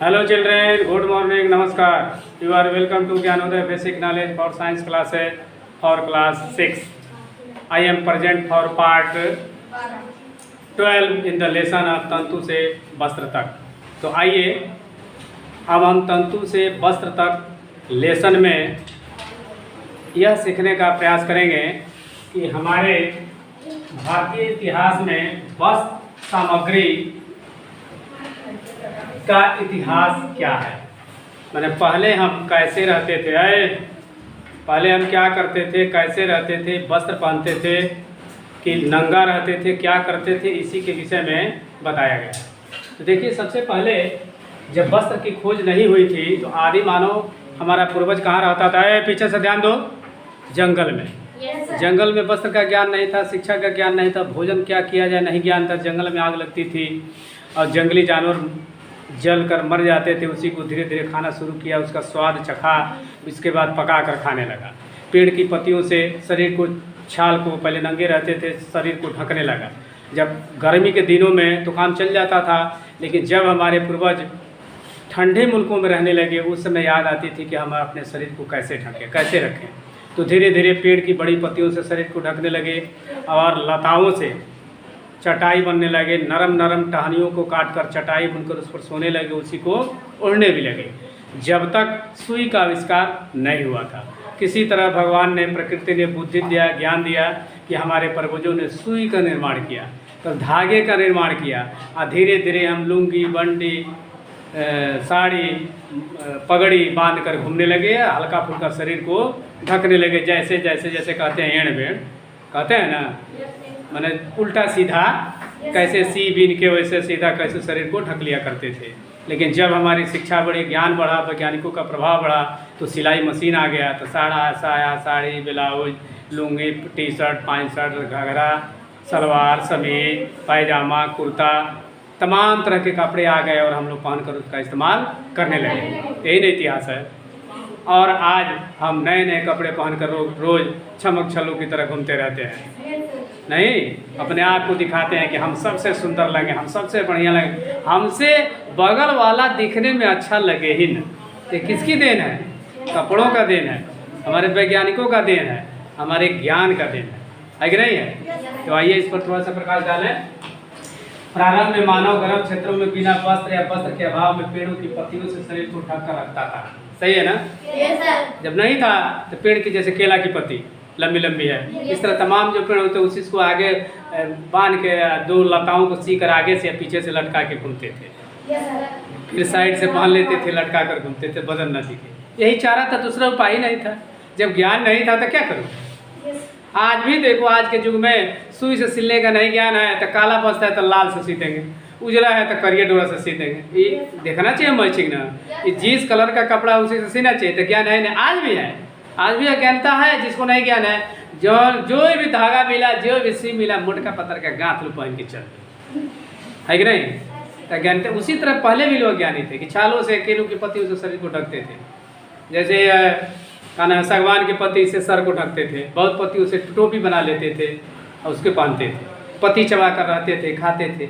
Hello children, good morning, namaskar. You are welcome to Gyanodaya Basic Knowledge for Science classes for class 6. I am present for part 12 in the lesson of तंतु से वस्त्र तक. तो आइए अब हम तंतु से वस्त्र तक लेसन में यह सीखने का प्रयास करेंगे कि हमारे भारतीय इतिहास में वस्त्र सामग्री का इतिहास क्या है। मैंने पहले हम कैसे रहते थे, पहले हम क्या करते थे, कैसे रहते थे, वस्त्र पहनते थे कि नंगा रहते थे, क्या करते थे, इसी के विषय में बताया गया। तो देखिए, सबसे पहले जब वस्त्र की खोज नहीं हुई थी तो आदि मानव हमारा पूर्वज कहाँ रहता था। पीछे से ध्यान दो, जंगल में। जंगल में वस्त्र का ज्ञान नहीं था, शिक्षा का ज्ञान नहीं था, भोजन क्या किया जाए नहीं ज्ञान था। जंगल में आग लगती थी और जंगली जानवर जल कर मर जाते थे, उसी को धीरे धीरे खाना शुरू किया, उसका स्वाद चखा, इसके बाद पका कर खाने लगा। पेड़ की पत्तियों से शरीर को, छाल को, पहले नंगे रहते थे, शरीर को ढकने लगा। जब गर्मी के दिनों में तो काम चल जाता था, लेकिन जब हमारे पूर्वज ठंडे मुल्कों में रहने लगे उस समय याद आती थी कि हम अपने शरीर को कैसे ढकें, कैसे रखें। तो धीरे धीरे पेड़ की बड़ी पत्तियों से शरीर को ढकने लगे और लताओं से चटाई बनने लगे, नरम नरम टहनियों को काट कर चटाई बुनकर उस पर सोने लगे, उसी को ओढ़ने भी लगे, जब तक सुई का आविष्कार नहीं हुआ था। किसी तरह भगवान ने, प्रकृति ने बुद्धि दिया, ज्ञान दिया कि हमारे पूर्वजों ने सुई का निर्माण किया, तो धागे का निर्माण किया और धीरे धीरे हम लुंगी, बंडी, साड़ी, पगड़ी बांध कर घूमने लगे, हल्का फुल्का शरीर को ढकने लगे। जैसे जैसे जैसे कहते हैं एड़ बेड़, कहते हैं ना, मैंने उल्टा सीधा कैसे सी बीन के वैसे सीधा कैसे शरीर को ढक लिया करते थे। लेकिन जब हमारी शिक्षा बढ़ी, ज्ञान बढ़ा, वैज्ञानिकों का प्रभाव बढ़ा, तो सिलाई मशीन आ गया, तो साड़ा, साया, sari, blouse, lungi, T shirt, pant shirt, ghagra, salwar, समीज, पायजामा, कुर्ता, तमाम तरह के कपड़े आ गए और हम लोग पहनकर उसका इस्तेमाल करने लगे। यही ना इतिहास है। और आज हम नए नए कपड़े पहनकर रोज़ छमक छल्लू की तरह घूमते रहते हैं, नहीं, अपने आप को दिखाते हैं कि हम सबसे सुंदर लगे, हम सबसे बढ़िया लगे, हमसे बगल वाला दिखने में अच्छा लगे ही न। ये किसकी देन है? कपड़ों का देन है, हमारे वैज्ञानिकों का देन है, हमारे ज्ञान का देन है कि नहीं है। तो आइए इस पर थोड़ा सा प्रकाश डालें। प्रारंभ में मानव गर्म क्षेत्रों में बिना वस्त्र या वस्त्र के अभाव में पेड़ों की पत्तियों से शरीर को ढक कर रखता था। सही है ना? जब नहीं था तो पेड़ की, जैसे केला की पत्ती लंबी लंबी है, इस तरह तमाम जो पेड़ होते हैं उसी को आगे बांध के दो लताओं को सी कर आगे से या पीछे से लटका के घूमते थे, फिर साइड से बांध लेते थे, लटका कर घूमते थे, बदन न दिखे। यही चारा था, दूसरा उपाय ही नहीं था। जब ज्ञान नहीं था तो क्या करूँ। आज भी देखो, आज के युग में सुई से सिलने का नहीं ज्ञान है तो काला बस्ता है तो लाल से सी देंगे, उजला है तो करिया डोरा से सी देंगे। ये देखना चाहिए मैचिंग ना, ये जिस कलर का कपड़ा उसी से सीना चाहिए। तो ज्ञान है ना, आज भी है, आज भी अज्ञानता है। जिसको नहीं ज्ञान है, जो भी धागा मिला, जो भी सी मिला, मोटका पत्थर का गांठ लो पहन के चल, है कि नहीं। अज्ञानता उसी तरह पहले भी लोग ज्ञानी थे कि छालों से, केलों की पत्तियों से शरीर को ढकते थे। जैसे खाना सागवान के पत्ती से सर को ढकते थे, बहुत पत्तियों से टोपी बना लेते थे और उसके पहनते थे, पत्ती चबा कर रहते थे, खाते थे।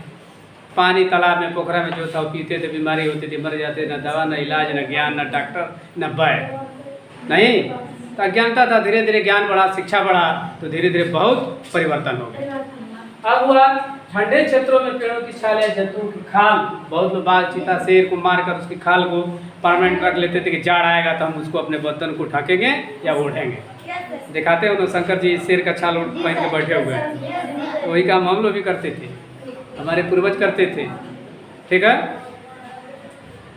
पानी तालाब में, पोखरा में जो था वो पीते थे, बीमारी होती थी, मर जाते, न दवा, न इलाज, न ज्ञान, न डॉक्टर, न वैद्य, नहीं। तो अज्ञानता था, धीरे धीरे ज्ञान बढ़ा, शिक्षा बढ़ा, तो धीरे धीरे बहुत परिवर्तन हो गया। अब हुआ ठंडे क्षेत्रों में पेड़ों की छाल या जंतुओं की खाल, बहुत लोग बाघ, चीता, शेर को मारकर उसकी खाल को परमानेंट रख लेते थे कि जाड़ आएगा तो हम उसको अपने बदन को ढकेंगे या ओढ़ेंगे। दिखाते हो तो शंकर जी शेर का छाल पहन के बैठे हुए हैं, तो वही काम हम लोग भी करते थे, हमारे पूर्वज करते थे, ठीक है।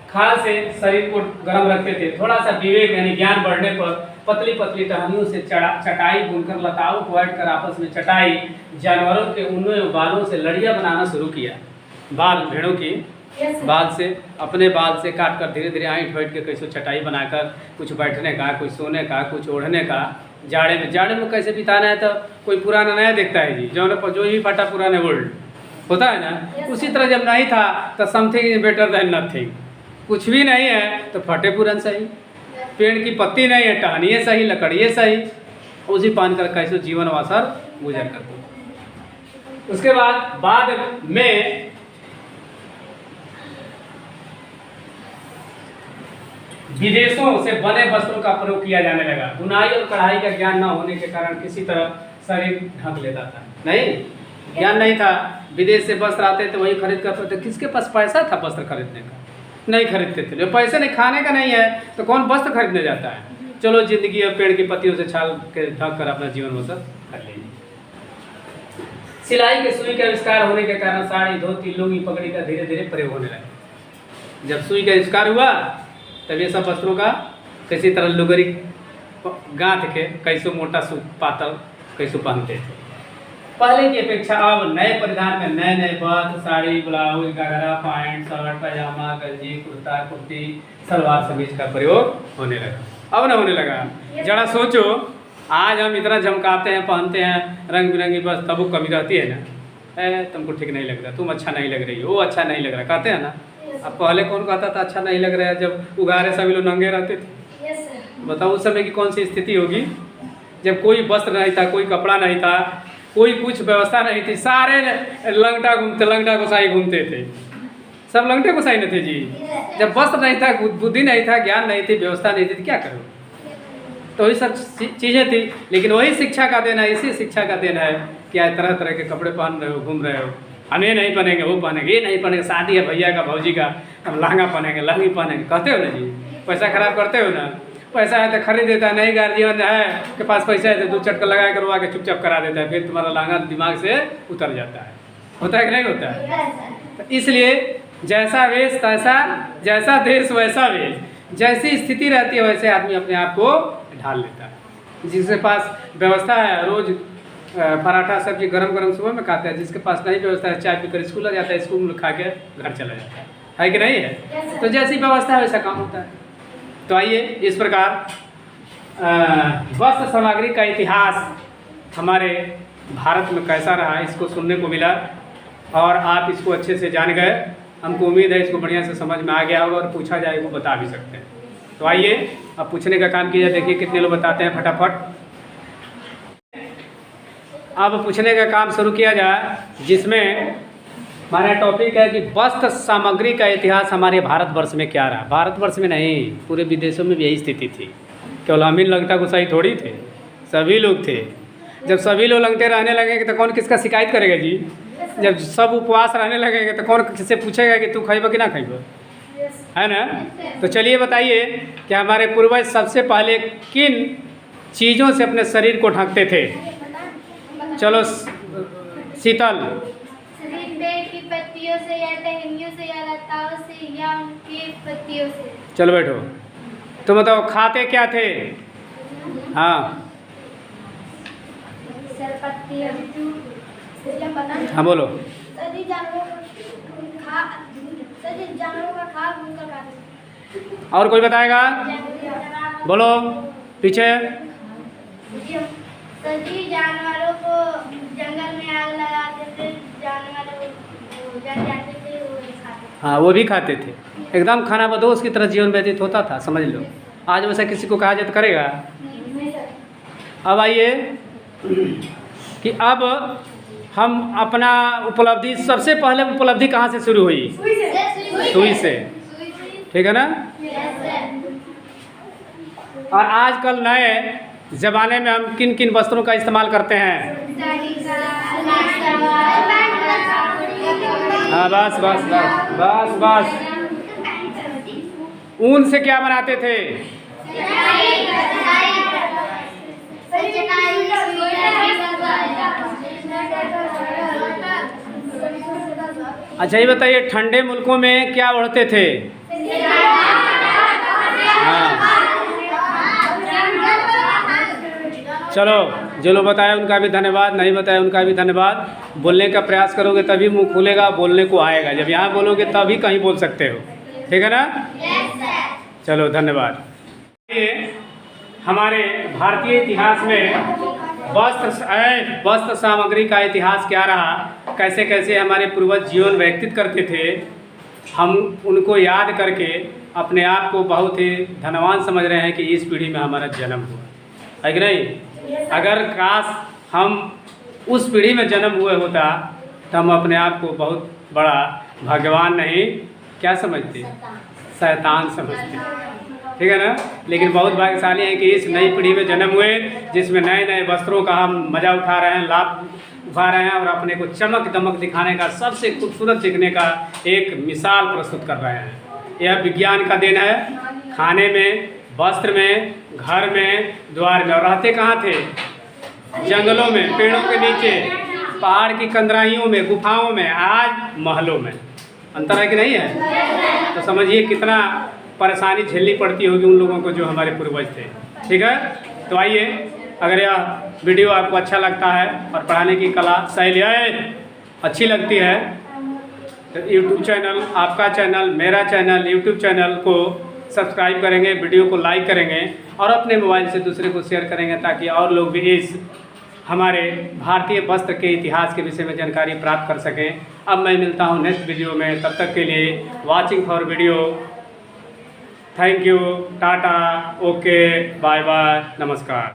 खाल से शरीर को गर्म रखते थे। थोड़ा सा विवेक यानी ज्ञान बढ़ने पर पतली पतली टहनियों से चटाई बुनकर, लताओं को ऐड कर आपस में चटाई, जानवरों के ऊन बालों से लड़ियाँ बनाना शुरू किया। बाल, भेड़ों की बाल से, अपने बाल से काट कर धीरे धीरे आँट बैठ के कैसे चटाई बनाकर, कुछ बैठने का, कुछ सोने का, कुछ ओढ़ने का। जाड़े में कैसे बिताना है तो कोई पुराना नया देखता है जी, जो ही फटा पुराने ओल्ड होता है ना, उसी तरह जब नहीं था तो something is better than nothing. कुछ भी नहीं है तो फटे पुरान सही, पेड़ की पत्ती नहीं है, टहनिए सही, लकड़िए सही, उसी पान कर कैसे जीवन वासर गुजर करते। उसके बाद में विदेशों से बने वस्त्रों का प्रयोग किया जाने लगा। बुनाई और कढ़ाई का ज्ञान न होने के कारण किसी तरह शरीर ढक लेता था। नहीं, ज्ञान नहीं था, विदेश से वस्त्र आते थे वही खरीद कर, तो किसके पास पैसा था वस्त्र खरीदने का? नहीं खरीदते थे। जो पैसे नहीं, खाने का नहीं है तो कौन वस्त्र खरीदने जाता है? चलो जिंदगी अब पेड़ की पत्तियों से छाल के ढक कर अपना जीवन बसर कर लीजिए। सिलाई के सुई के आविष्कार होने के कारण साड़ी, धोती, लुंगी, पगड़ी का धीरे धीरे प्रयोग होने लगा। जब सुई का आविष्कार हुआ तब ये सब वस्त्रों का किसी तरह लुगरी गांथ के कैसो मोटा सू पातल कैसो पहनते थे। पहले की अपेक्षा अब नए परिधान में नए नए वस्त्र, साड़ी, ब्लाउज, घाघरा, पैंट, शर्ट, पैजामा, गंजी, कुर्ता, कुर्ती, सलवार समीज का प्रयोग होने लगा। अब ना होने लगा। जरा सोचो, आज हम इतना झमकाते हैं, पहनते हैं रंग बिरंगी, बस तब वो कमी रहती है ना, तुमको ठीक नहीं लग रहा, तुम अच्छा नहीं लग रही हो, वो अच्छा नहीं लग रहा, कहते हैं ना। अब पहले कौन कहता था अच्छा नहीं लग रहा है? जब उगारे सभी लोग नंगे रहते थे। बताओ उस समय की कौन सी स्थिति होगी, जब कोई वस्त्र नहीं था, कोई कपड़ा नहीं था, कोई कुछ व्यवस्था नहीं थी, सारे लंगटा गोसाई घूमते थे, सब लंगटे गोसाई न थे जी। जब वस्त्र नहीं था, बुद्धि नहीं था, ज्ञान नहीं थी, व्यवस्था नहीं थी, तो क्या करो? तो वही सब चीज़ें थी। लेकिन वही शिक्षा का देना है, इसी शिक्षा का देना है क्या तरह तरह के कपड़े पहन रहे हो, घूम रहे हो। हम ये नहीं पहनेंगे, वो पहनेंगे, ये नहीं पहनेंगे, शादी है भैया का, भौजी का, हम लहंगा पहनेंगे, लहंगी पहनेंगे, कहते हो ना जी। पैसा खराब करते हो ना, पैसा है तो खरीद देता है, नहीं गार्जियन है के पास पैसा है तो 2 चटका लगा करवा के चुपचाप करा देता है, फिर तुम्हारा लहंगा दिमाग से उतर जाता है। होता है कि नहीं होता है? तो इसलिए जैसा वेश तैसा, जैसा देश वैसा वेश, जैसी स्थिति रहती है वैसे आदमी अपने आप को ढाल लेता है। जिसके पास व्यवस्था है रोज पराठा सब्जी गरम गरम सुबह में खाता है, जिसके पास नहीं व्यवस्था है चाय पीकर स्कूल आ जाता है, स्कूल में खा के घर चला जाता है कि नहीं है? तो जैसी व्यवस्था है वैसा काम होता है। तो आइए इस प्रकार वस्त्र सामग्री का इतिहास हमारे भारत में कैसा रहा इसको सुनने को मिला और आप इसको अच्छे से जान गए। हमको उम्मीद है इसको बढ़िया से समझ में आ गया होगा और पूछा जाए वो बता भी सकते हैं। तो आइए अब पूछने का काम किया, देखिए कितने लोग बताते हैं फटाफट। अब पूछने का काम शुरू किया जाए, जिसमें हमारा टॉपिक है कि वस्त्र सामग्री का इतिहास हमारे भारतवर्ष में क्या रहा। भारतवर्ष में नहीं, पूरे विदेशों में भी यही स्थिति थी। केवल हम ही लंगटा गुसाई थोड़ी थे, सभी लोग थे। जब सभी लोग लंगटे रहने लगेंगे तो कौन किसका शिकायत करेगा जी? जब सब उपवास रहने लगेंगे तो कौन किससे पूछेगा कि तू खाइबा कि ना खाइबा, है ना? तो चलिए बताइए कि हमारे पूर्वज सबसे पहले किन चीज़ों से अपने शरीर को ढकते थे? चलो शीतल। पेड़ की पत्तियों से या टहनियों से या लताओं से या उनके पत्तियों से। चलो बैठो, तो बताओ खाते क्या थे? हाँ हाँ बोलो। सभी जानवरों का खाद उनका खाते। और कोई बताएगा? बोलो पीछे। सभी जानवरों को जंगल में आग लगाते थे, जानवर जल जाते थे, वो भी खाते थे। हाँ वो भी खाते थे, एकदम खाना बदोश की तरह जीवन व्यतीत होता था, समझ लो। आज वैसा किसी को कहा जाए तो करेगा? अब आइए कि अब हम अपना उपलब्धि, सबसे पहले उपलब्धि कहाँ से शुरू हुई? सुई से, ठीक है ना? और आजकल नए ज़माने में हम किन किन वस्त्रों का इस्तेमाल करते हैं? हाँ बस बस बस बस बस। ऊन से क्या बनाते थे? अच्छा ये बताइए ठंडे मुल्कों में क्या ओढ़ते थे? हाँ चलो, जो लोग बताया उनका भी धन्यवाद, नहीं बताया उनका भी धन्यवाद। बोलने का प्रयास करोगे तभी मुंह खुलेगा, बोलने को आएगा। जब यहाँ बोलोगे तभी कहीं बोल सकते हो, ठीक है ना? चलो धन्यवाद। ये हमारे भारतीय इतिहास में वस्त्र सामग्री का इतिहास क्या रहा, कैसे कैसे हमारे पूर्वज जीवन व्यतीत करते थे, हम उनको याद करके अपने आप को बहुत ही धनवान समझ रहे हैं कि इस पीढ़ी में हमारा जन्म हुआ है कि नहीं? अगर काश हम उस पीढ़ी में जन्म हुए होता तो हम अपने आप को बहुत बड़ा भगवान नहीं क्या समझते, शैतान समझते, ठीक है ना। लेकिन बहुत भाग्यशाली हैं कि इस नई पीढ़ी में जन्म हुए जिसमें नए नए वस्त्रों का हम मज़ा उठा रहे हैं, लाभ उठा रहे हैं और अपने को चमक दमक दिखाने का, सबसे खूबसूरत दिखने का एक मिसाल प्रस्तुत कर रहे हैं। यह विज्ञान का देन है। खाने में, वस्त्र में, घर में, द्वार में। और रहते कहाँ थे? जंगलों में, पेड़ों के नीचे, पहाड़ की कंदराइयों में, गुफाओं में। आज महलों में। अंतर है कि नहीं है? तो समझिए कितना परेशानी झेलनी पड़ती होगी उन लोगों को जो हमारे पूर्वज थे। ठीक है, तो आइए, अगर यह वीडियो आपको अच्छा लगता है और पढ़ाने की कला शैली अच्छी लगती है तो यूट्यूब चैनल, आपका चैनल, मेरा चैनल, यूट्यूब चैनल को सब्सक्राइब करेंगे, वीडियो को लाइक करेंगे और अपने मोबाइल से दूसरे को शेयर करेंगे ताकि और लोग भी इस हमारे भारतीय वस्त्र के इतिहास के विषय में जानकारी प्राप्त कर सकें। अब मैं मिलता हूँ नेक्स्ट वीडियो में, तब तक के लिए watching for video. Thank you, tata, okay, bye bye, नमस्कार।